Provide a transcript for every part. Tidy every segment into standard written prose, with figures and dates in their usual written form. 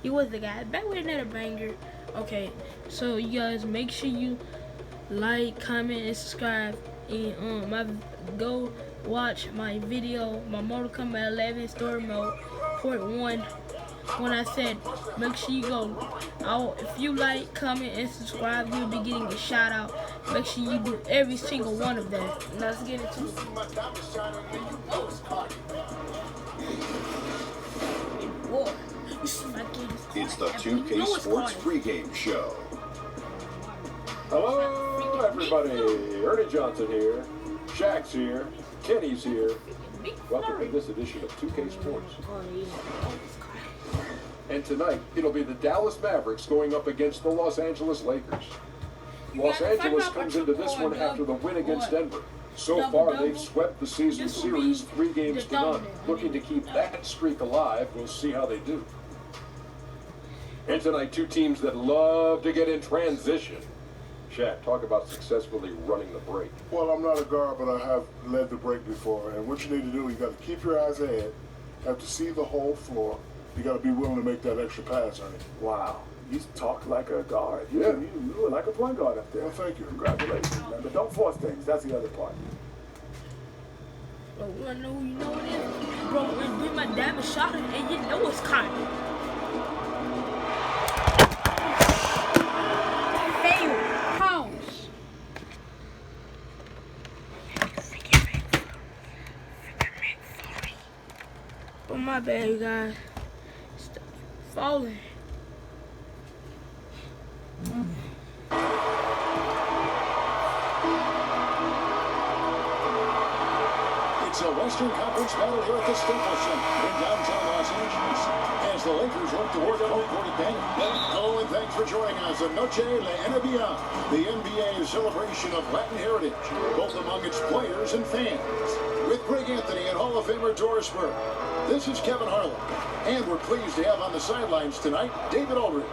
He was the guy. Back with another banger. Okay, so you guys make sure you like, comment, and subscribe. And go watch my video, my Mortal Kombat 11 story mode, part 1. When I said make sure you go, if you like, comment, and subscribe, you'll be getting a shout out. Make sure you do every single one of them. Now let's get into it. Whoa. It's the 2K Sports pregame show. Hello, everybody. Ernie Johnson here. Shaq's here. Kenny's here. Welcome to this edition of 2K Sports. And tonight, it'll be the Dallas Mavericks going up against the Los Angeles Lakers. Los Angeles comes into this one after the win against Denver. So far, they've swept the season series 3 games to none. Looking to keep that streak alive. We'll see how they do. And tonight, 2 teams that love to get in transition. Shaq, talk about successfully running the break. Well, I'm not a guard, but I have led the break before. And what you need to do, you got to keep your eyes ahead, have to see the whole floor. You got to be willing to make that extra pass, Ernie. Wow. You talk like a guard. Yeah. You look like a point guard up there. Well, thank you. Congratulations, man. But don't force things. That's the other part. Bro, I know you know what it is. Bro, with my diamond shot it, and you know it's coming. Fail. House. Oh, my bad, you guys. Stop falling. It's a Western Conference battle here at the Staples Center in downtown Los Angeles as the Lakers work toward a home court advantage. Hello and thanks for joining us on Noche La NBA, the NBA's celebration of Latin heritage, both among its players and fans. With Greg Anthony and Hall of Famer Doris Burke, this is Kevin Harlan, and we're pleased to have on the sidelines tonight David Aldridge.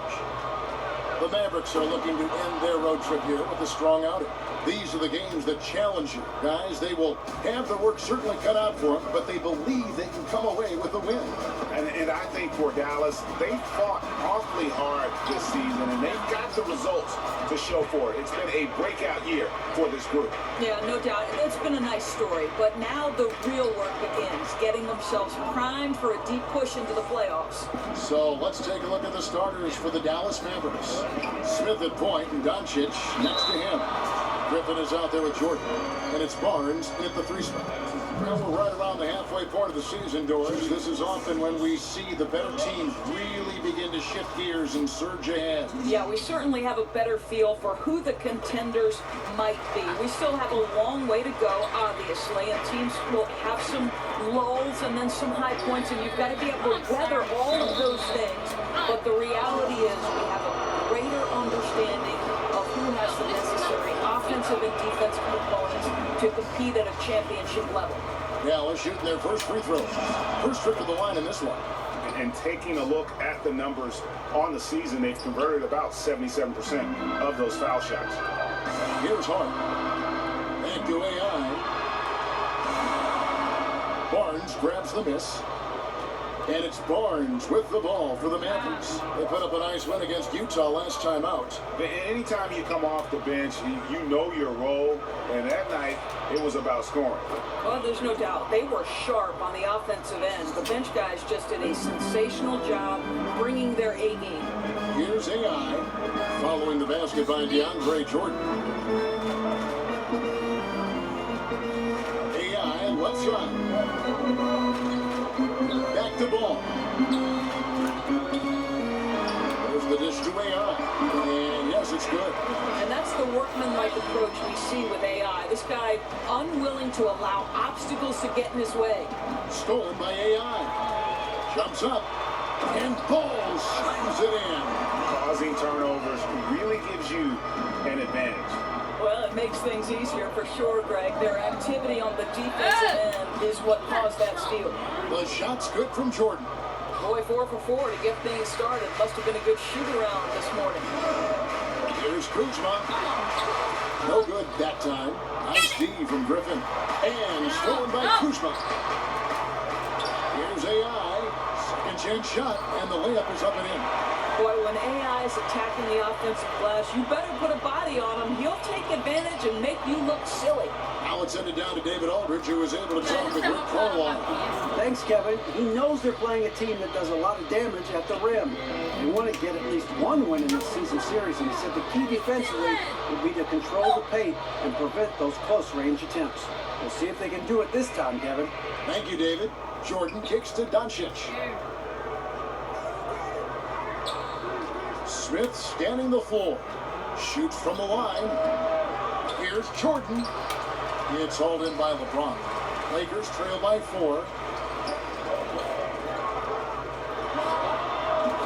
The Mavericks are looking to end their road trip here with a strong outing. These are the games that challenge you, guys. They will have their work certainly cut out for them, but they believe they can come away with a win. And I think for Dallas, they fought awfully hard this season, and they've got the results to show for it. It's been a breakout year for this group. Yeah, no doubt. It's been a nice story, but now the real work begins, getting themselves primed for a deep push into the playoffs. So let's take a look at the starters for the Dallas Mavericks. Smith at point and Doncic next to him. Griffin is out there with Jordan, and it's Barnes at the 3 spot. Well, we're right around the halfway point of the season, Doris. This is often when we see the better teams really begin to shift gears and surge ahead. Yeah, we certainly have a better feel for who the contenders might be. We still have a long way to go, obviously, and teams will have some lulls and then some high points, and you've got to be able to weather all of those things. But the reality is we have a greater understanding of who has the necessary offensive and defensive components to compete at a championship level. Dallas shooting their first free throws. First trip to the line in this one. And taking a look at the numbers on the season, they've converted about 77% of those foul shots. Here's Hart. Back to AI. Barnes grabs the miss. And it's Barnes with the ball for the Mavericks. They put up a nice win against Utah last time out. Anytime you come off the bench, you know your role. And that night, it was about scoring. Well, there's no doubt. They were sharp on the offensive end. The bench guys just did a sensational job bringing their A game. Here's AI. Following the basket by DeAndre Jordan. AI left side. Back to ball. There's the dish to AI. And yes, it's good. And that's the workmanlike approach we see with AI. This guy unwilling to allow obstacles to get in his way. Stolen by AI. Jumps up. And Ball slams it in. Causing turnovers really gives you an advantage. Well, it makes things easier for sure, Greg. Their activity on the defensive end is what caused that steal. The shot's good from Jordan. Boy, 4 for 4 to get things started. Must have been a good shoot-around this morning. Here's Kuzma. No good that time. Nice D from Griffin. And stolen by Kuzma. Here's AI. Second chance shot, and the layup is up and in. Boy, when AI is attacking the offensive glass, you better put a body on him. He'll take advantage and make you look silly. Now it's ended down to David Aldridge, who was able to talk with Rick Carlisle. Thanks, Kevin. He knows they're playing a team that does a lot of damage at the rim. They want to get at least one win in this season series, and he said the key defensively will be to control the paint and prevent those close-range attempts. We'll see if they can do it this time, Kevin. Thank you, David. Jordan kicks to Doncic. Smith scanning the floor. Shoots from the line. Here's Jordan. It's hauled in by LeBron. Lakers trail by 4.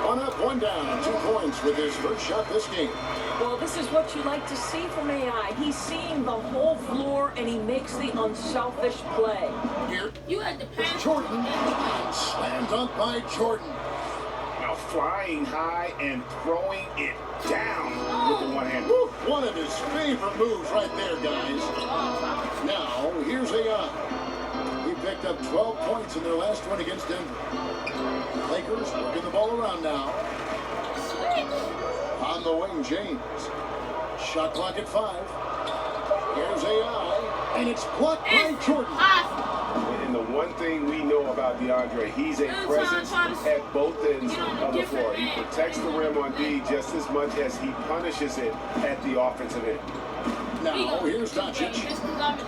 1 up, 1 down. 2 points with his first shot this game. Well, this is what you like to see from AI. He's seeing the whole floor, and he makes the unselfish play. Here You had to pass. Jordan. Slam dunk by Jordan. Now flying high and throwing it down with the one hand. Woo, one of his favorite moves right there, guys. Now, here's AI. He picked up 12 points in their last one against Denver. Lakers working the ball around now. On the wing, James. Shot clock at 5. Here's AI, and it's blocked by Jordan. And the one thing we know about DeAndre, he's a presence at both ends of the floor. He protects the rim on D just as much as he punishes it at the offensive end. Now, here's Doncic.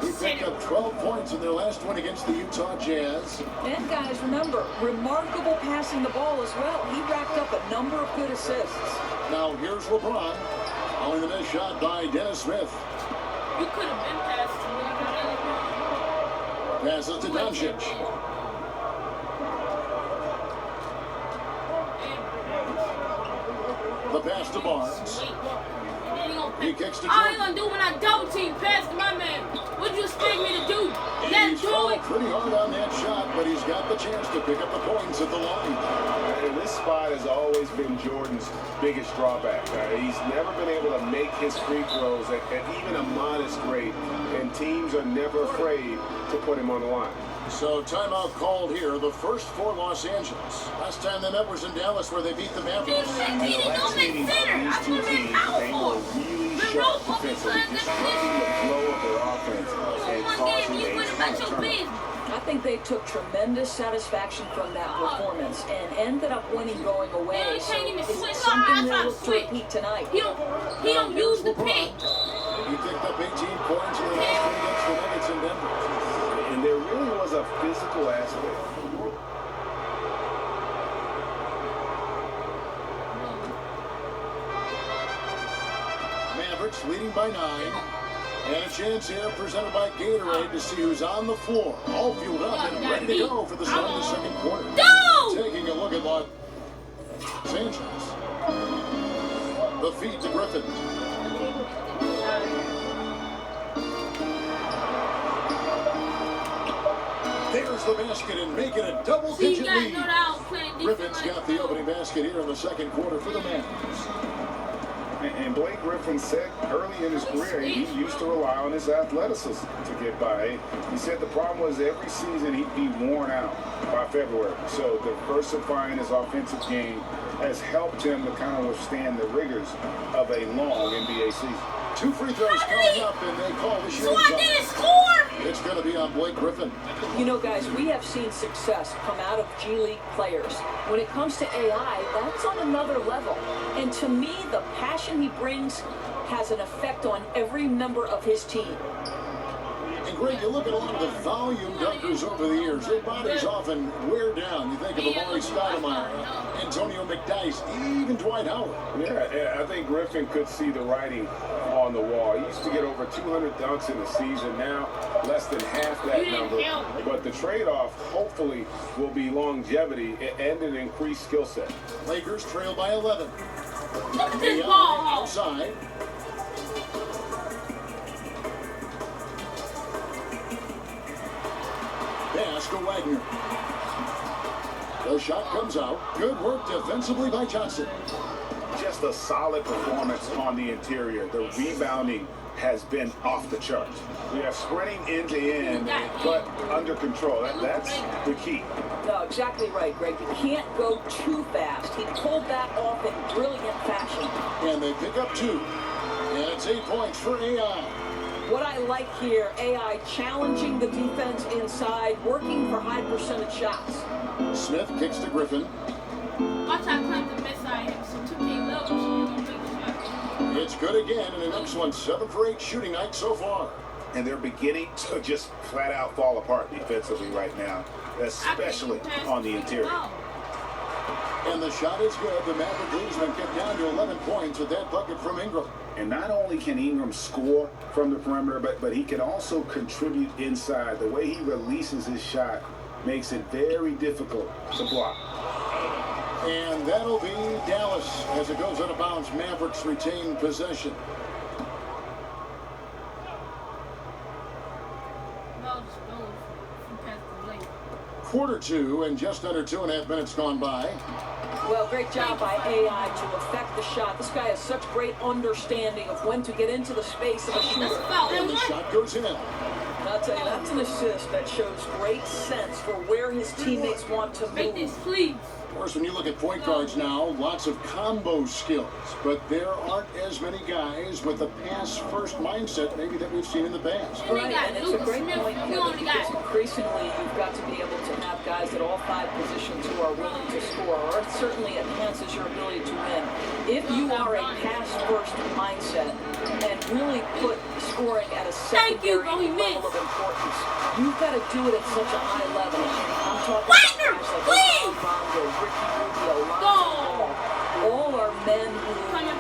He picked up 12 points in their last one against the Utah Jazz. And guys, remember, remarkable passing the ball as well. He racked up a number of good assists. Now, here's LeBron. Following the missed shot by Dennis Smith. You could have been passed to me. Passes to Doncic. The pass to Barnes. He kicks to All you Jordan. gonna do when I double team pass to my man? What'd you expect me to do? Let him He's do fouled it. pretty hard on that shot, but he's got the chance to pick up the points at the line. And this spot has always been Jordan's biggest drawback. He's never been able to make his free throws at even a modest rate, and teams are never afraid to put him on the line. So timeout called here, the first for Los Angeles. Last time they met was in Dallas where they beat the Mavericks. And the last meeting of these two teams, they were really sharp defensively, disrupting the flow of their offense and causing a ton of turnovers. I think they took tremendous satisfaction from that performance and ended up winning going away. So it's something they'll look to repeat tonight. He don't use the pick. He picked up 18 points in the last one against the Nuggets in Denver. And there really was a physical aspect. Mavericks leading by 9. And a chance here presented by Gatorade to see who's on the floor. All fueled up and ready to go for the start of the second quarter. Go! Taking a look at Los Angeles. The feed to Griffin. There's the basket and making a double-digit lead. Griffin's got the opening basket here in the second quarter for the Mavericks. And Blake Griffin said early in his career he used to rely on his athleticism to get by. He said the problem was every season he'd be worn out by February. So diversifying his offensive game has helped him to kind of withstand the rigors of a long NBA season. 2 free throws coming up, and they call the So I shades didn't up. score. It's going to be on Blake Griffin. You know, guys, we have seen success come out of G League players. When it comes to AI, that's on another level. And to me, the passion he brings has an effect on every member of his team. And Greg, you look at a lot of the volume dunkers over the years, their bodies often wear down. You think of Amari Stoudemire, Antonio McDyess, even Dwight Howard. Yeah, I think Griffin could see the writing on the wall. He used to get over 200 dunks in the season. Now, less than half that number. But the trade-off, hopefully, will be longevity and an increased skill set. Lakers trail by 11. Look at this AI ball. outside. Pass to Wagner. The shot comes out. Good work defensively by Johnson. just a solid performance on the interior. The rebounding has been off the charts. We have sprinting end to end, but under control. That's the key. No, exactly right, Greg. You can't go too fast. He pulled that off in brilliant fashion. And they pick up 2. And it's 8 points for AI. What I like here, AI challenging the defense inside, working for high percentage shots. Smith kicks to Griffin. Watch out, claim the miss I him. So 2K levels. It's good again, and an excellent 7 for 8 shooting night so far. And they're beginning to just flat out fall apart defensively right now, especially on the interior. And the shot is good. The Maverick lead's been kept down to 11 points with that bucket from Ingram. And not only can Ingram score from the perimeter, but he can also contribute inside. The way he releases his shot makes it very difficult to block. And that'll be Dallas as it goes out of bounds. Mavericks retain possession. Quarter 2 and just under 2.5 minutes gone by. Well, great job by AI to affect the shot. This guy has such great understanding of when to get into the space of a shooter. And the shot goes in. And I'll tell you, that's an assist that shows great sense for where his teammates want to Make this, move. please. Of course, when you look at point guards now, lots of combo skills, but there aren't as many guys with the pass-first mindset maybe that we've seen in the past. Right, and it's a great point here because increasingly you've got to be able to have guys at all 5 positions who are willing to score, or it certainly enhances your ability to win. If you are a pass-first mindset and really put scoring at a secondary level of importance, you've got to do it at such a high level. I'm talking about guys like Rondo, Ricky Rubio, Lonzo Ball. All are men who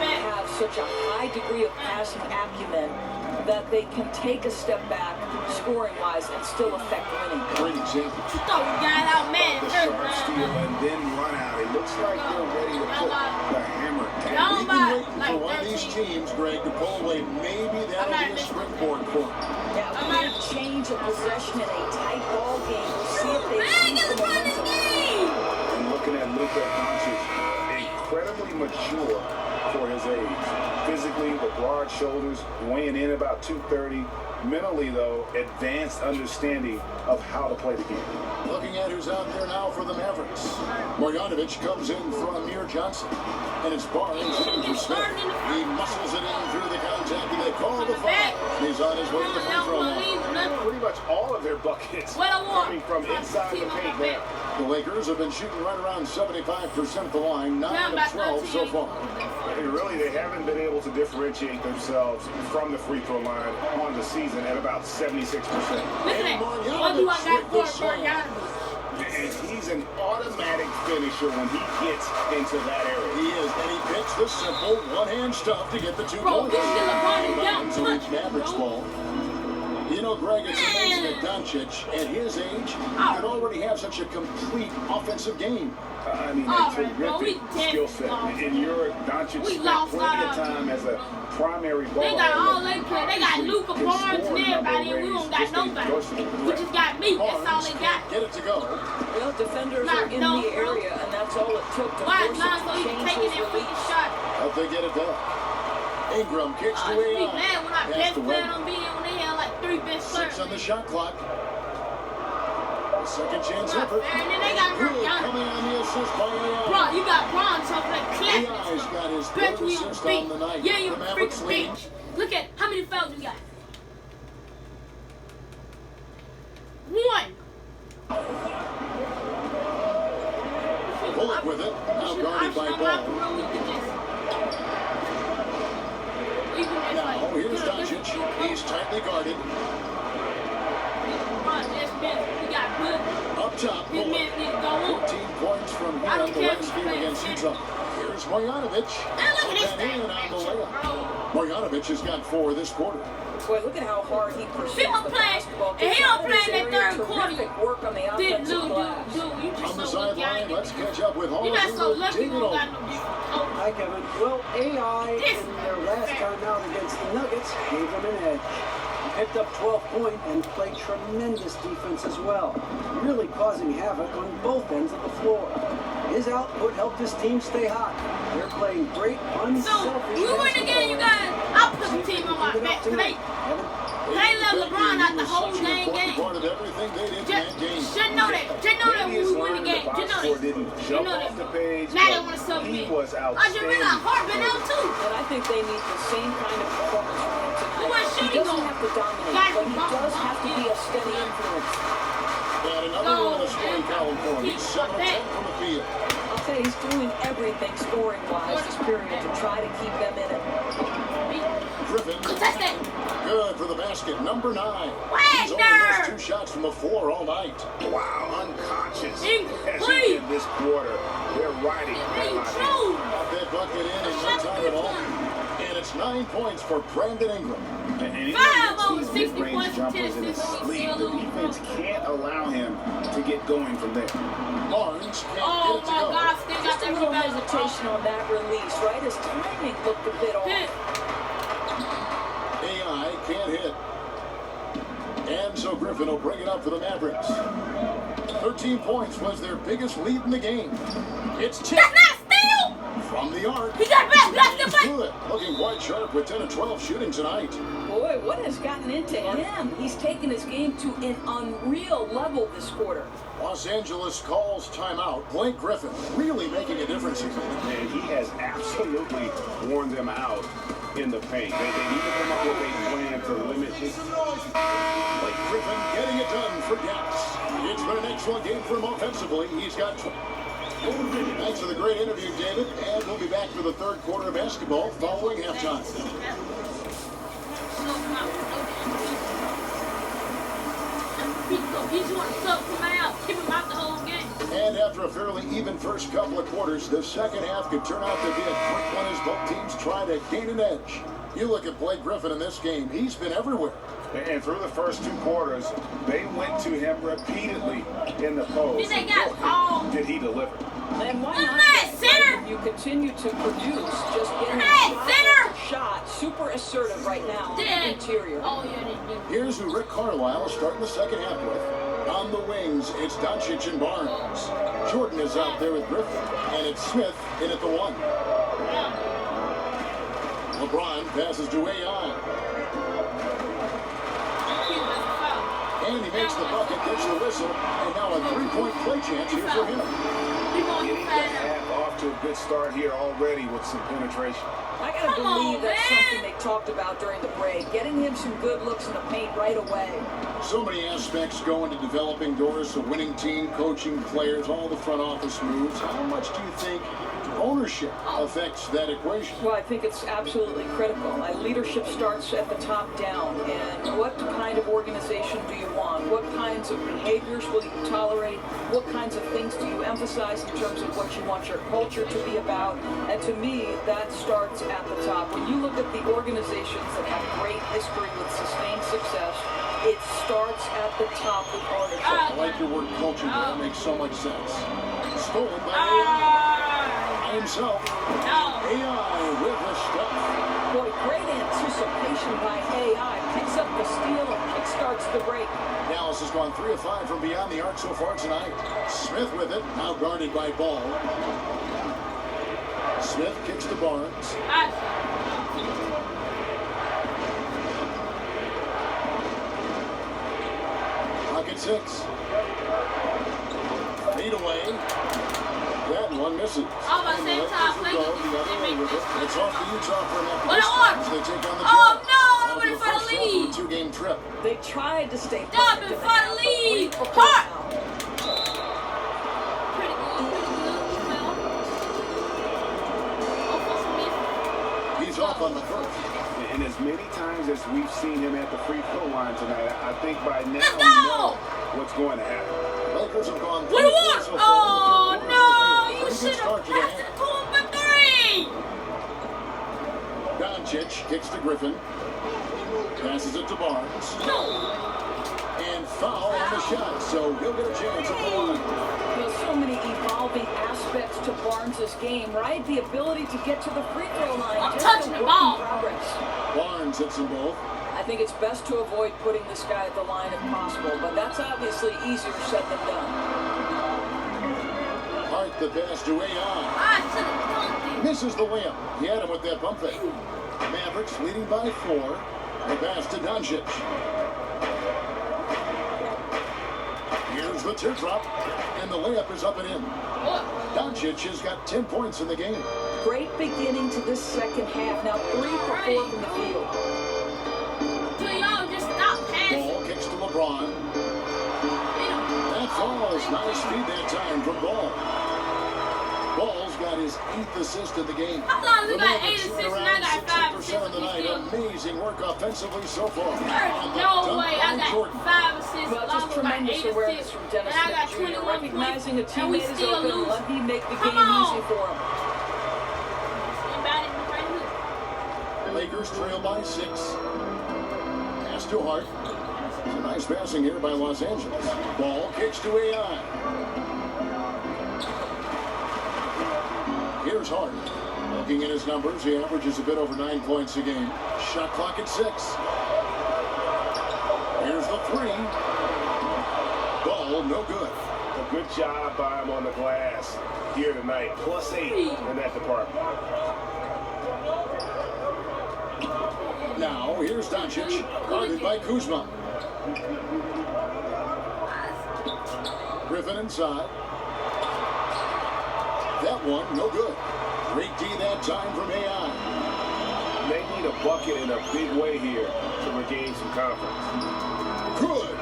have such a high degree of passing acumen that they can take a step back scoring-wise and still affect winning. Great example. The sharp steal and then run out. It looks like they're ready to put the hammer down. We've been waiting for one of these teams, Greg, to pull away. Maybe that'll be a springboard for them. Yeah, weird change of possession in a tight ball game. We'll see if they see some momentum. And looking at Luka Doncic, incredibly mature for his age. Physically, with broad shoulders, weighing in about 230. Mentally, though, advanced understanding of how to play the game. Looking at who's out there now for the Mavericks. Marjanovic comes in for Amir Johnson. And it's Barnes in for Smith. He muscles it in through the contact, and they call the foul. He's on his way to the free throw line. Pretty much all of their buckets coming from inside the paint there. The Lakers have been shooting right around 75% of the line, 9 of 12 so far. They haven't been able to differentiate themselves from the free throw line on the season at about 76%. And he's an automatic finisher when he gets into that area. He is, and he picks the simple one-hand stuff to get the 2 points. To reach Mavericks ball. You know, Greg, it's amazing that Doncic, at his age, could already have such a complete offensive game. I mean, a terrific skill set. And Doncic spent plenty of time as a primary ball. They got all they play. They got Luka Barnes and everybody, and we don't got nobody. We just got me. That's all they got. Get it to go. Well, defenders are in the area, and that's all it took to force him to change his release. Hope they get it done. Ingram kicks to AI. Man, when I best played on being when they had like 3 best players. 6 on the shot clock. A second chance effort. And then they got Really coming on the assist by AI. Bro, you got Bronze up like clapping. AI's got his 3rd assist on the night. Yeah, you the Mavericks lead. bitch. Look at how many fouls you got. 1. Bullock with it. Now guarded by Ball. Now, here's Doncic. He's tightly guarded. Up top, Bullock. 14 points from him the last game against Utah. Here's Marjanovic. That in on the layup. Marjanovic has got 4 this quarter. Boy, look at how hard he pursues the basketball. And he don't play in that 3rd quarter. Work on the offensive glass. On the sideline, let's catch up with Hall. You got so lucky you don't got no Hi, Kevin. Well, AI in their last time out against the Nuggets gave them an edge. He picked up 12 points and played tremendous defense as well, really causing havoc on both ends of the floor. His output helped his team stay hot. They're playing great, unselfish So, we win the game, you guys. I'll put the team on my back. They left LeBron out the whole dang game. Part of everything they did in that game. Should know that. Should know that we win the game. Should know that. Didn't jump off the page. Now they want to sub me. He was I just realized Hart been out too. And I think they need the same kind of performance from him tonight. Who was He shooting doesn't on? have to dominate, Guys, but he does have to be a steady influence. And another one in the scoring column for him. He's 7 of 10 from the field. I'll say he's doing everything scoring-wise this period to try to keep them in it. Griffin. Contested. Good for the basket. Number 9. He's only Wagner. missed 2 shots from the floor all night. Wow, unconscious. Incomplete. As he did this quarter, they're riding Hey, him out. true. Got that bucket in no time at all. And it's 9 points for Brandon Ingram. And he 5 gets over these 60 mid-range points for jumpers in his Tennessee. sleep. The defense can't allow him to get going from there. Barnes can't Oh get it to my go. God, still got Just a that little rebound. hesitation on that release, right? His timing looked a bit off. Hit. AI can't hit. And so Griffin will bring it up for the Mavericks. 13 points was their biggest lead in the game. It's That's tipped not steal. from the arc. He got back. That's the It's play. good. Looking quite sharp with 10 of 12 shooting tonight. Boy, what has gotten into him? He's taken his game to an unreal level this quarter. Los Angeles calls timeout. Blake Griffin really making a difference here. And he has absolutely worn them out in the paint. They need to come up with a plan to limit his. Blake Griffin getting it done for Dallas. It's been an excellent game for him offensively. He's got. Thanks for the great interview, David. And we'll be back for the third quarter of basketball following halftime. He just want to sub him out. Keep him out the whole game. And after a fairly even first couple of quarters, the second half could turn out to be a quick one as both teams try to gain an edge. You look at Blake Griffin in this game, he's been everywhere. And through the first 2 quarters, they went to him repeatedly in the post. Then they got called. Did he deliver? And why Look not? at that, center. You continue to produce, just getting Hey, shot center. after shot. Super assertive right now on the Dead. interior. Oh, yeah, they did. Here's who Rick Carlisle is starting the second half with. On the wings, it's Doncic and Barnes. Jordan is out there with Griffin, and it's Smith in at the 1. LeBron passes to AI. And he makes the bucket, gets the whistle, and now a 3-point play chance here for him. Getting that half off to a good start here already with some penetration. I gotta Come believe on, that's man. something they talked about during the break. Getting him some good looks in the paint right away. So many aspects go into developing Doris, a winning team, coaching players, all the front office moves. How much do you think ownership affects that equation? Well, I think it's absolutely critical. Leadership starts at the top down. And what kind of organization do you want? What kinds of behaviors will you tolerate? What kinds of things do you emphasize in terms of what you want your culture to be about? And to me, that starts at the top. When you look at the organizations that have great history with sustained success, it starts at the top with ownership. I like your word culture, that makes so much sense. Stolen by AI himself. AI with the stuff. Boy, great anticipation by AI. Picks up the steal and kickstarts the break. Dallas has gone 3 of 5 from beyond the arc so far tonight. Smith with it, now guarded by Ball. Smith kicks to Barnes. Pocket 6. Feed away. That one misses. I'm about to say, Todd, play The the other way with it. It's off to Utah for an empty What distance. on? They take on the Oh, Jazz. no, I'm Out ready the for the first half of lead. a 2-game trip. They tried to stay Stop perfect it in the for the half, but lead. great Hart. performance now. He's off on the first. And as many times as we've seen him at the free throw line tonight, I think by now Let's we go. know what's going to happen. Lakers have gone What do you want? so far Oh, in the third quarter. no. You Pretty good should have start to the passed half. it to him for 3. Doncic kicks to Griffin. Passes it to Barnes. No. And foul on the shot, so he'll get a chance at the line. There's so many evolving aspects to Barnes' game, right? The ability to get to the free throw line. I'm just touching a the work in ball. progress. Barnes hits them both. I think it's best to avoid putting this guy at the line if possible, but that's obviously easier said than done. Hart The pass to Ayon. Misses the layup. He had him with that pump fake. Mavericks leading by 4. The pass to Doncic. Here's the teardrop, and the layup is up and in. Doncic has got 10 points in the game. Great beginning to this second half. Now 3 for 4 from the field. Ball kicks to LeBron. That falls. Nice feed that time from Ball. Ball's got his 8th assist in the game. How long has he got 8 Mavericks assists and I around got 5 60% assists of the in the night. field? Amazing work offensively so far. No way, I got 5 assists. Well, just tremendous awareness from Dennis and I got Smith Jr. 21 Recognizing a points, and we teammate is still open, lose. let him make the Come game on. easy for him. Lakers trail by 6. Pass to Hart. Some nice passing here by Los Angeles. Ball kicks to AI. Here's Hart. Looking at his numbers, he averages a bit over 9 points a game. Shot clock at 6. Here's the 3. Ball no good. A good job by him on the glass here tonight. +8 in that department. Now, here's Doncic, guarded by Kuzma. Griffin inside. That one, no good. Great D that time from AI. They need a bucket in a big way here to regain some confidence. Good.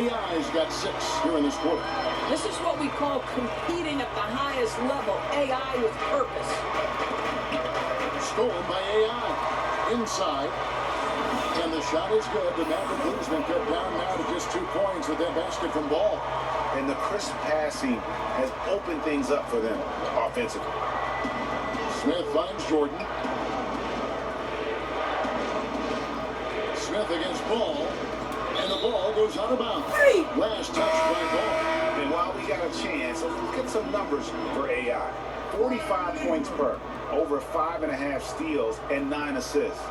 AI's got 6 here in this quarter. This is what we call competing at the highest level. AI with purpose. Stolen by AI. Inside. And the shot is good. The Maverick lead's been cut down now to just 2 points with that basket from Ball. And the crisp passing has opened things up for them offensively. Smith finds Jordan. Smith against Ball. And the ball goes out of bounds. Last touch by Ball. And while we got a chance, let's look at some numbers for AI. 45 points per, over 5.5 steals, and 9 assists.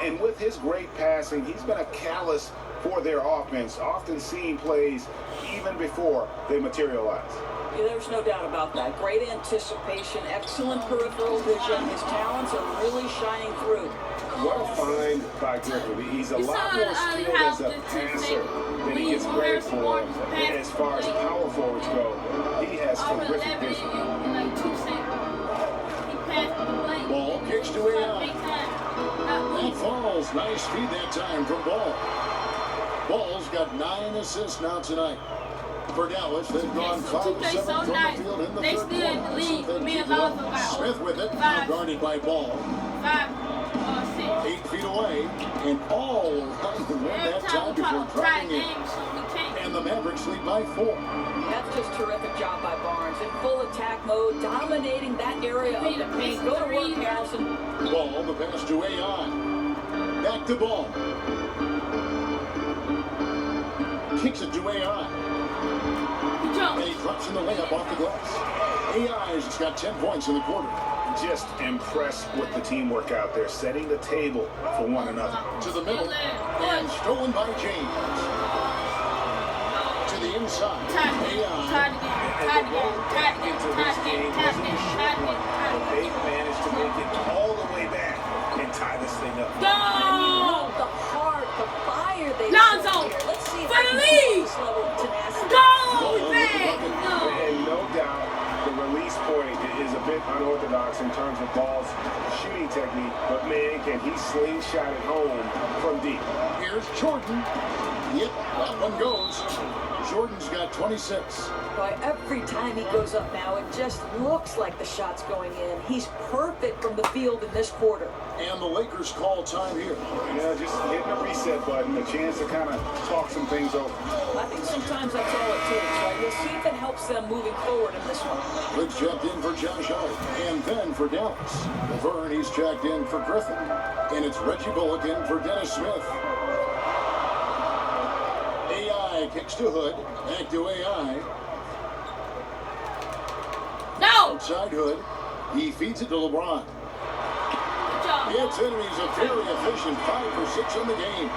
And with his great passing, he's been a catalyst for their offense, often seeing plays even before they materialize. Yeah, there's no doubt about that. Great anticipation, excellent peripheral vision. His talents are really shining through. What a find by Griffin. He's a lot more skilled as a passer than he gets credit for. And as far as power forwards go, he has terrific vision. Ball kicks to AI. That falls. Nice feed that time from Ball. Ball's got 9 assists now tonight. For Dallas, they've gone 5 of 7 from the field in the third quarter. Smith with it, now guarded by Ball. 8 feet away, and all around the rim that time before dropping in. And the Mavericks lead by 4. That's just terrific job by Barnes. In full attack mode, dominating that area of the paint. Go to work, Harrison. Ball, the pass to AI. Back to Ball. Kicks it to AI. And he drops in the layup off the glass. AI's got 10 points in the quarter. Just impressed with the teamwork out there, setting the table for one another. To the middle, and stolen by James. To the inside, AI. Into this game wasn't a short one, but they managed to make it all the way back and tie this thing up. The heart, the fire they Lonzo, showed here. Let's see if for they the can lead. keep this level of tenacity. And no doubt, the release point is a bit unorthodox in terms of Ball's shooting technique, but man, can he slingshot it home from deep. Here's Jordan. Yep, that one goes. Jordan's got 26. Boy, every time he goes up now, it just looks like the shot's going in. He's perfect from the field in this quarter. And the Lakers call time here. Yeah, just hitting a reset button, a chance to kind of talk some things over. I think sometimes that's all it takes, right? We'll see if it helps them moving forward in this one. Good checked in for Josh Hart. And then for Dallas. Laverne, he's checked in for Griffin. And it's Reggie Bullock in for Dennis Smith. AI kicks to Hood. Back to AI. No! Outside Hood. He feeds it to LeBron. It's in, and he's a very efficient 5 for 6 in the game.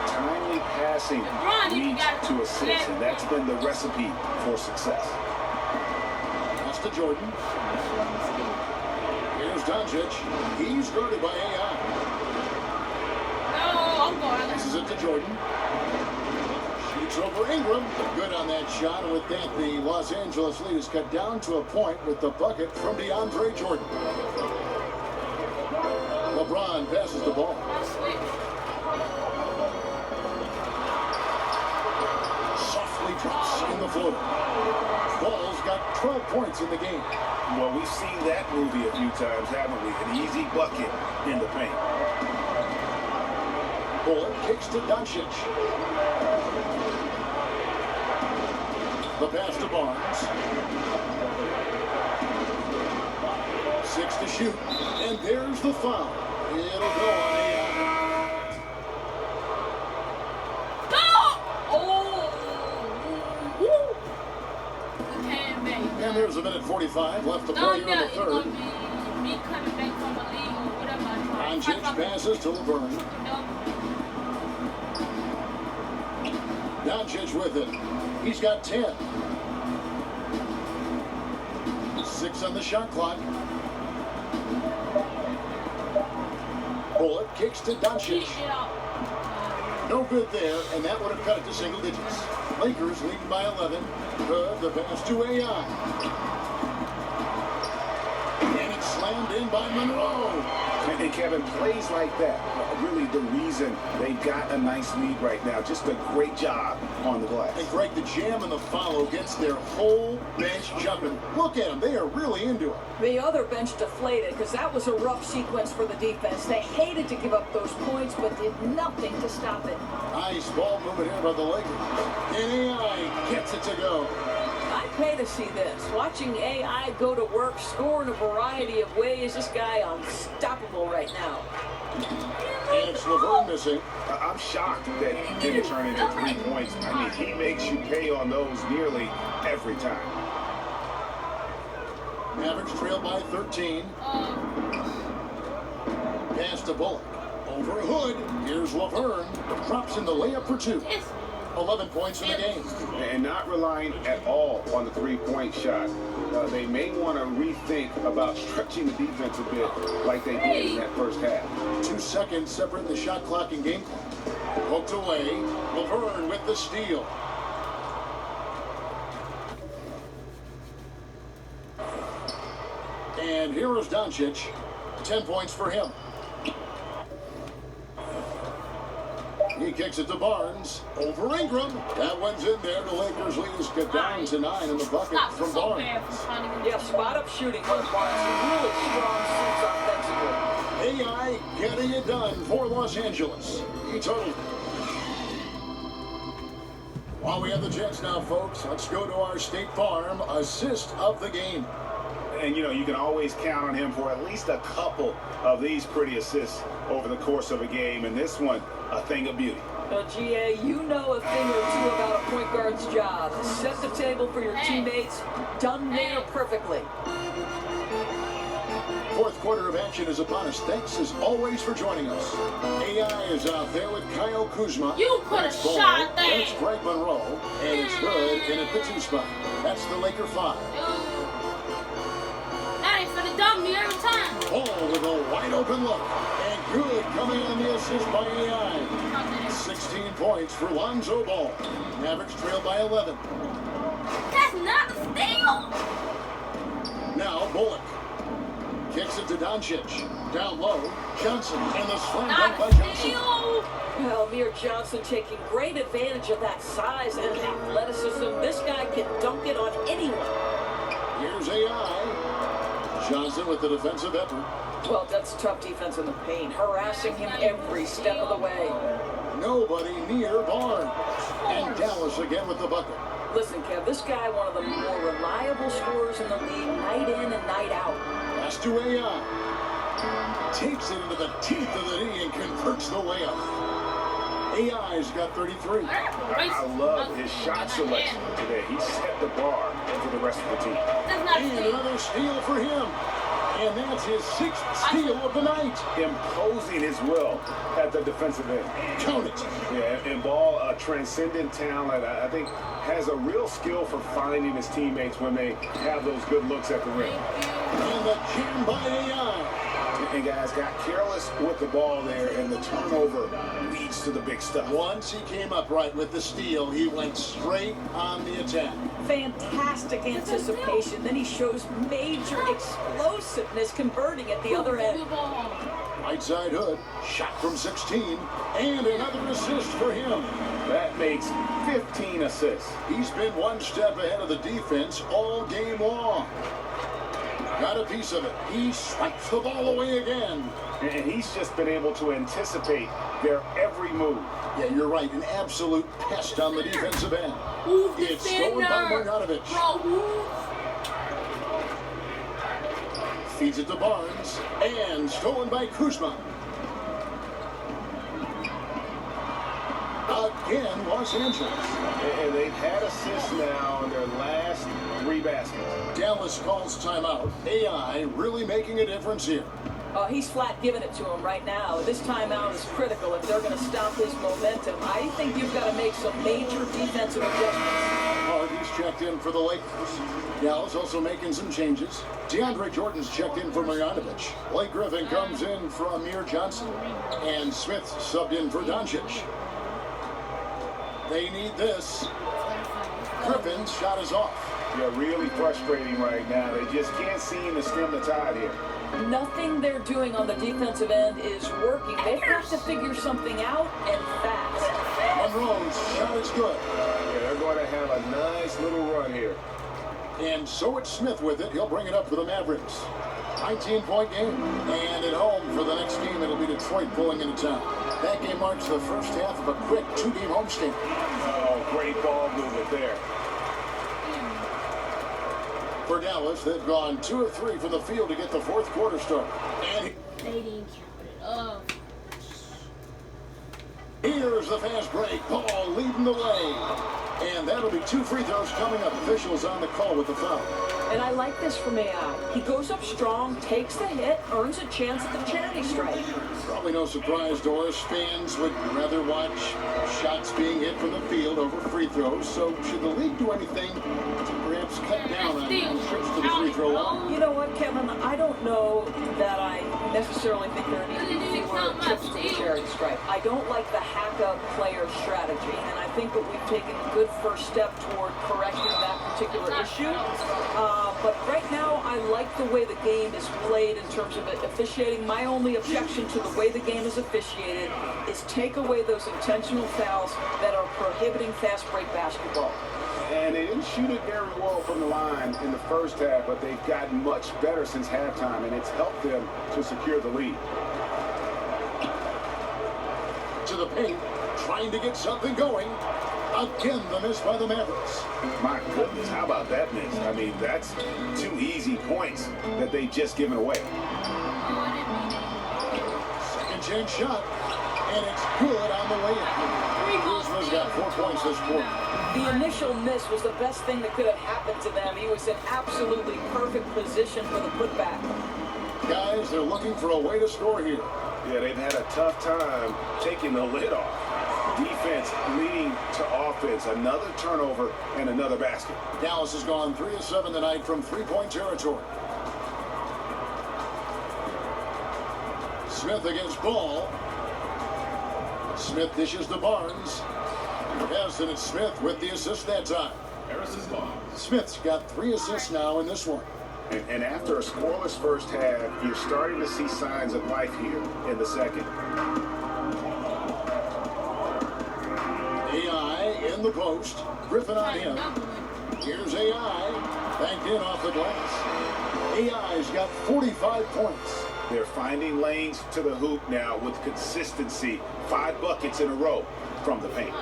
Timely passing leads to assists, and that's been the recipe for success. Pass to Jordan. Here's Doncic. He's guarded by AI. No, I'm going. Passes it to Jordan. Shoots over Ingram. Good on that shot. And with that, the Los Angeles lead is cut down to a point with the bucket from DeAndre Jordan. LeBron passes the ball. Softly drops in the floor. Ball's got 12 points in the game. Well, we've seen that movie a few times, haven't we? An easy bucket in the paint. Bullock kicks to Doncic. The pass to Barnes. 6 to shoot. And there's the foul. It'll go on AI. And there's a minute 45 left to play here in the third. Me coming back from the league or whatever. Doncic passes to LeBron. Doncic with it. He's got 10. 6 on the shot clock. Bullock kicks to Doncic. No good there, and that would have cut it to single digits. Lakers leading by 11. Good, the pass to AI. And it's slammed in by Monroe. And Kevin, plays like that are really the reason they've got a nice lead right now. Just a great job on the glass. And Greg, the jam and the follow gets their whole bench jumping. Look at them. They are really into it. The other bench deflated because that was a rough sequence for the defense. They hated to give up those points, but did nothing to stop it. Nice ball movement here by the Lakers. And AI gets it to go. I pay to see this. Watching AI go to work, score in a variety of ways. This guy unstoppable right now. And it's LeBron missing. I'm shocked that he didn't turn into 3 points. I mean, he makes you pay on those nearly every time. Mavericks trail by 13. Pass to Bullock. Over Hood. Here's Laverne. Drops in the layup for 2. 11 points in the game. And not relying at all on the three-point shot. They may want to rethink about stretching the defense a bit like they did in that first half. 2 seconds separate the shot clock and game. Poked away. Laverne with the steal. And here is Doncic. 10 points for him. He kicks it to Barnes. Over Ingram. That one's in there. The Lakers lead is cut down to 9 in the bucket from Barnes. Yeah, spot-up shooting from Barnes. Really strong suits offensively. AI getting it done for Los Angeles. He totaled. While we have the chance now, folks, let's go to our State Farm assist of the game. And, you know, you can always count on him for at least a couple of these pretty assists over the course of a game. And this one, a thing of beauty. GA, you know a thing or two about a point guard's job. Set the table for your teammates. Done there perfectly. Fourth quarter of action is upon us. Thanks, as always, for joining us. AI is out there with Kyle Kuzma. You could have shot that. That's Greg Monroe. And it's Hood in at the 2 spot. That's the Laker 5. That ain't for the dummy every time. Ball with a wide open look. And good coming on the assist by AI. 16 points for Lonzo Ball. Mavericks trail by 11. That's not a steal. Now Bullock. Kicks it to Doncic. Down low. Johnson. And the slam dunk by Johnson. Well, Amir Johnson taking great advantage of that size and athleticism. This guy can dunk it on anyone. Here's AI. Johnson with the defensive effort. Well, that's tough defense in the paint, harassing him every step of the way. Nobody near Barnes. And Dallas again with the bucket. Listen, Kev, this guy, one of the more reliable scorers in the league, night in and night out. Pass to AI. Takes it into the teeth of the knee and converts the layup. AI's got 33. I love his shot selection today. He set the bar for the rest of the team. And another steal for him. And that's his 6th steal of the night. Imposing his will at the defensive end. Count it. Yeah, and Ball, a transcendent talent, I think, has a real skill for finding his teammates when they have those good looks at the rim. And the jam by AI. And guys got careless with the ball there, and the turnover leads to the big stuff. Once he came up right with the steal, he went straight on the attack. Fantastic anticipation. Then he shows major explosiveness converting at the other end. Right side Hood, shot from 16, and another assist for him. That makes 15 assists. He's been one step ahead of the defense all game long. Got a piece of it. He swipes the ball away again. And he's just been able to anticipate their every move. Yeah, you're right. An absolute pest on the defensive end. It's stolen by Marjanovic. Feeds it to Barnes. And stolen by Kuzma. Again, Los Angeles. And they've had assists now in their last 3 baskets. Dallas calls timeout. AI really making a difference here. He's flat giving it to him right now. This timeout is critical if they're going to stop his momentum. I think you've got to make some major defensive adjustments. Hardy's checked in for the Lakers. Dallas also making some changes. DeAndre Jordan's checked in for Marjanovic. Blake Griffin comes in for Amir Johnson. And Smith subbed in for Doncic. They need this. Griffin's shot is off. Yeah, really frustrating right now. They just can't seem to stem the tide here. Nothing they're doing on the defensive end is working. They've got to figure something out, and fast. Monroe's shot is good. Yeah, they're going to have a nice little run here. And so it's Smith with it. He'll bring it up for the Mavericks. 19-point game. And at home for the next game, it'll be Detroit pulling into town. That game marks the first half of a quick 2-game homestand. Oh, great ball movement there. For Dallas, they've gone 2 of 3 from the field to get the fourth quarter started. And They didn't count it up. here's the fast break. Ball leading the way. And that'll be 2 free throws coming up. Officials on the call with the foul. And I like this from AI. He goes up strong, takes the hit, earns a chance at the charity stripe. Probably no surprise, Doris. Fans would rather watch shots being hit from the field over free throws. So should the league do anything to perhaps cut down on trips to the free throw line? You know what, Kevin? I don't know that I necessarily think there need to be fewer trips to the charity stripe. I don't like the hack-up player strategy, and I think that we've taken a good first step toward correcting that particular issue. But right now, I like the way the game is played in terms of officiating. My only objection to the way the game is officiated is take away those intentional fouls that are prohibiting fast break basketball. And they didn't shoot it very well from the line in the first half, but they've gotten much better since halftime, and it's helped them to secure the lead. To the paint, trying to get something going. Again, the miss by the Mavericks. My goodness, how about that miss? I mean, that's 2 easy points that they just given away. Second chance shot, and it's good on the way in. Kuzma's got 4 points this quarter. The initial miss was the best thing that could have happened to them. He was in absolutely perfect position for the putback. Guys, they're looking for a way to score here. Yeah, they've had a tough time taking the lid off. Defense leading to offense. Another turnover and another basket. Dallas has gone 3 of 7 tonight from 3-point territory. Smith against Ball. Smith dishes to Barnes. Yes, and it's Smith with the assist that time. Smith's got 3 assists now in this one. And after a scoreless first half, you're starting to see signs of life here in the second. AI in the post. Griffin on him. Here's AI. Banked in off the glass. AI's got 45 points. They're finding lanes to the hoop now with consistency. 5 buckets in a row from the paint.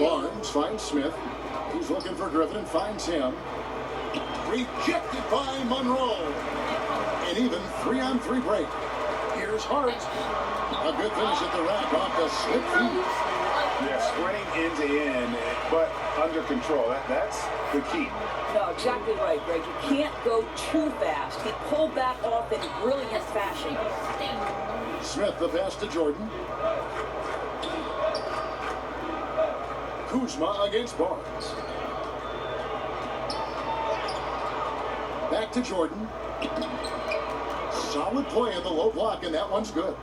Barnes finds Smith. He's looking for Griffin and finds him. Rejected by Monroe. An even 3-on-3 break. Here's Hart. A good finish at the rack off the slip feed. Yeah, sprinting end to end, but under control. That's the key. No, exactly right, Greg. You can't go too fast. He pulled that off in brilliant fashion. Smith, the pass to Jordan. Kuzma against Barnes. Back to Jordan. Solid play in the low block, and that one's good.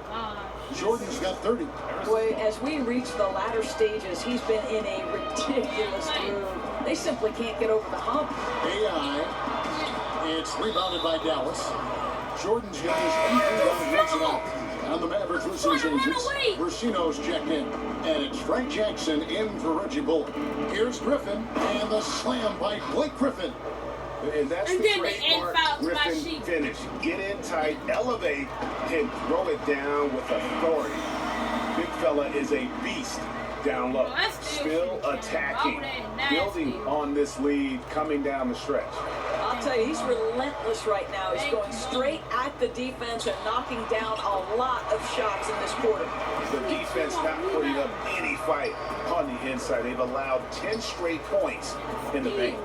Jordan's got 30. Boy, as we reach the latter stages, he's been in a ridiculous groove. They simply can't get over the hump. AI. It's rebounded by Dallas. Jordan's got his 8 rebounds tonight. On the Mavericks with some changes, Versino's checked in. And it's Frank Jackson in for Reggie Bullock. Here's Griffin, and the slam by Blake Griffin. And that's the trademark Griffin finish. Get in tight, elevate, and throw it down with authority. Big fella is a beast down low. Still attacking, building on this lead coming down the stretch. I'll tell you, he's relentless right now. He's going straight at the defense and knocking down a lot of shots in this quarter. The defense not putting up any fight on the inside. They've allowed 10 straight points in the paint.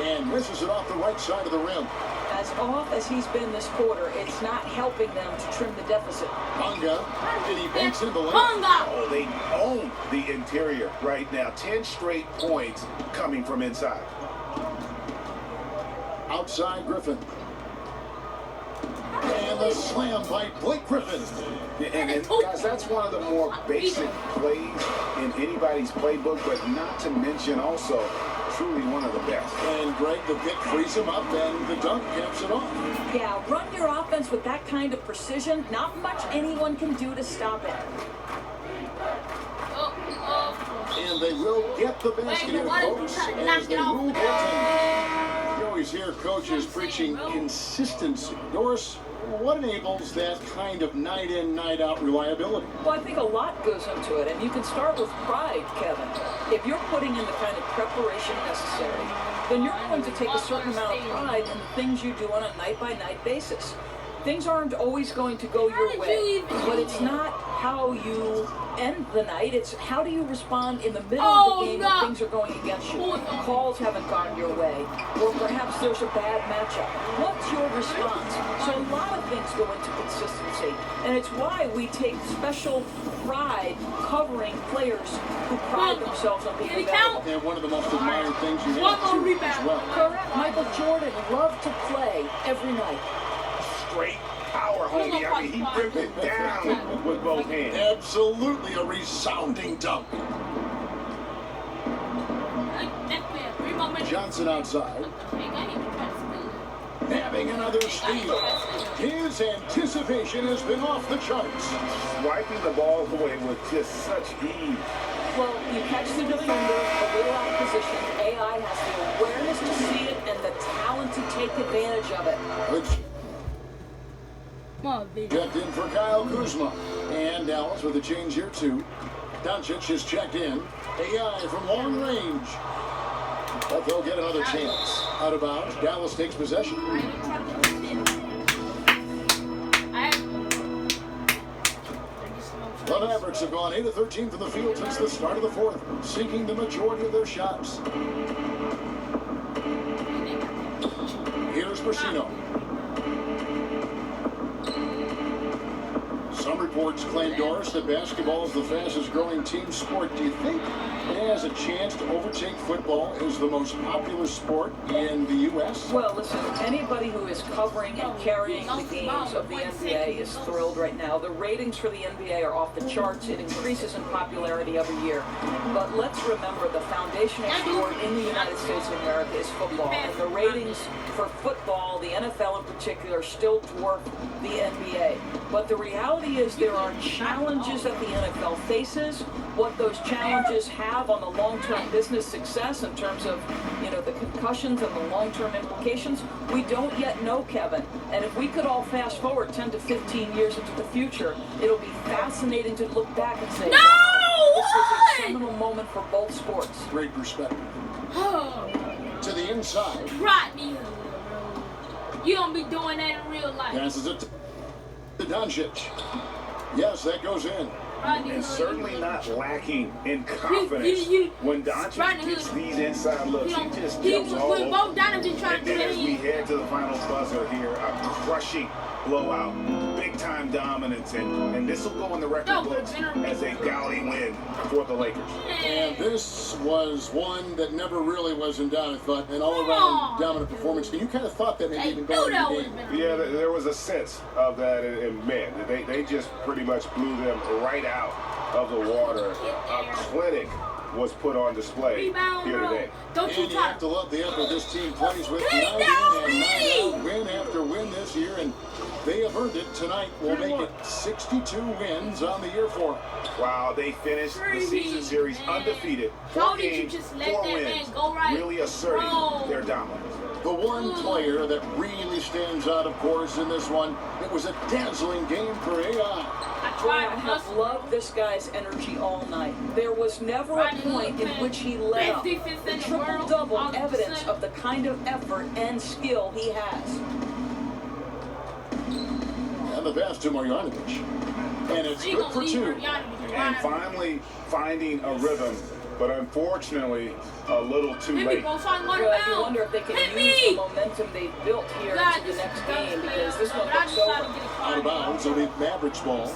And misses it off the right side of the rim. As off as he's been this quarter, it's not helping them to trim the deficit. Ponga, and he banks in the lane. Oh, they own the interior right now. 10 straight points coming from inside. Outside Griffin. And the slam by Blake Griffin. And guys, that's one of the more basic plays in anybody's playbook, but not to mention also truly one of the best. And Greg, the pick frees him up, and the dunk caps it off. Yeah, run your offense with that kind of precision. Not much anyone can do to stop it. And they will get the basket here, folks, as they move on. You always hear coaches preaching consistency. Doris, what enables that kind of night in, night out reliability? Well, I think a lot goes into it, and you can start with pride, Kevin. If you're putting in the kind of preparation necessary, then you're going to take a certain amount of pride in the things you do on a night-by-night basis. Things aren't always going to go your way, but it's not how you end the night. It's how do you respond in the middle of the game when things are going against you. Calls haven't gone your way, or perhaps there's a bad matchup. What's your response? So a lot of things go into consistency, and it's why we take special pride covering players who pride themselves on being available. And one of the most admired things you have to as well. Correct. Michael Jordan loved to play every night. Straight power, homie. I mean, he ripped it down with both hands. Absolutely a resounding dunk. Johnson outside. Having another steal. His anticipation has been off the charts. Wiping the ball away with just such ease. Well, you catch the defender a little out of position. AI has the awareness to see it and the talent to take advantage of it. Checked in for Kyle Kuzma. And Dallas with a change here too. Doncic is checked in. AI from long range. But they'll get another chance. Out of bounds. Dallas takes possession. The Mavericks have gone 8 of 13 from the field since the start of the fourth, sinking the majority of their shots. Here's Versino. Some reports claim, Doris, that basketball is the fastest growing team sport. Do you think it has a chance to overtake football as the most popular sport in the U.S.? Well, listen, anybody who is covering and carrying the games of the NBA is thrilled right now. The ratings for the NBA are off the charts. It increases in popularity every year. But let's remember the foundational sport in the United States of America is football. And the ratings for football, the NFL in particular, still dwarf the NBA. But the reality is there are challenges that the NFL faces. What those challenges have on the long-term business success in terms of, the concussions and the long-term implications, we don't yet know, Kevin. And if we could all fast forward 10 to 15 years into the future, it'll be fascinating to look back and say, wow, this was a seminal moment for both sports. Great perspective. To the inside. Rodney, you don't be doing that in real life. Passes it to Doncic. Yes, that goes in. and certainly not lacking in confidence. When Doncic gets these inside looks, he just jumps all over. And then as we head to the final buzzer here, a crushing blowout, big-time dominance, and this will go in the record books as a gaudy win for the Lakers. And this was one that never really was in doubt, I thought, an all-around dominant performance. And you kind of thought that maybe even going into the game. Yeah, there was a sense of that in men. They just pretty much blew them right out of the water. A clinic was put on display here today. Don't you and you have to love the effort this team plays with night in and night out, win after win this year, and they have earned it. Tonight will make it 62 wins on the year for them. Wow, they finished the season series undefeated. 4 games, 4 wins, really asserting their dominance. The one player that really stands out, of course, in this one, it was a dazzling game for AI. I have loved this guy's energy all night. There was never a point in which he let up. The triple-double evidence of the kind of effort and skill he has. And the pass to Marjanovic. And it's good for 2. And finally finding a rhythm, but unfortunately a little too late. You wonder if they can use the momentum they've built here into the next game, because this one looks over. Out of bounds, it'll be Mavericks ball.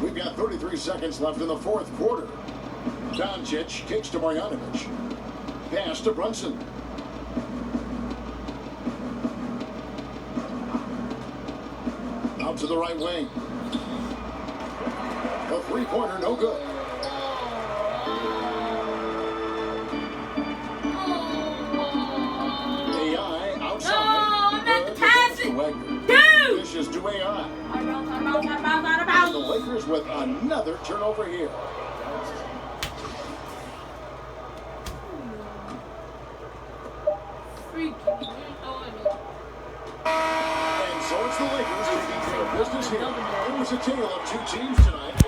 We've got 33 seconds left in the fourth quarter. Doncic kicks to Marjanovic. Pass to Brunson. Out to the right wing. A three-pointer, no good. AI outside. I'm at the pass it. Dude! Dishes to AI. And the Lakers with another turnover here. And so it's the Lakers taking care of business here. It was a tale of 2 teams tonight.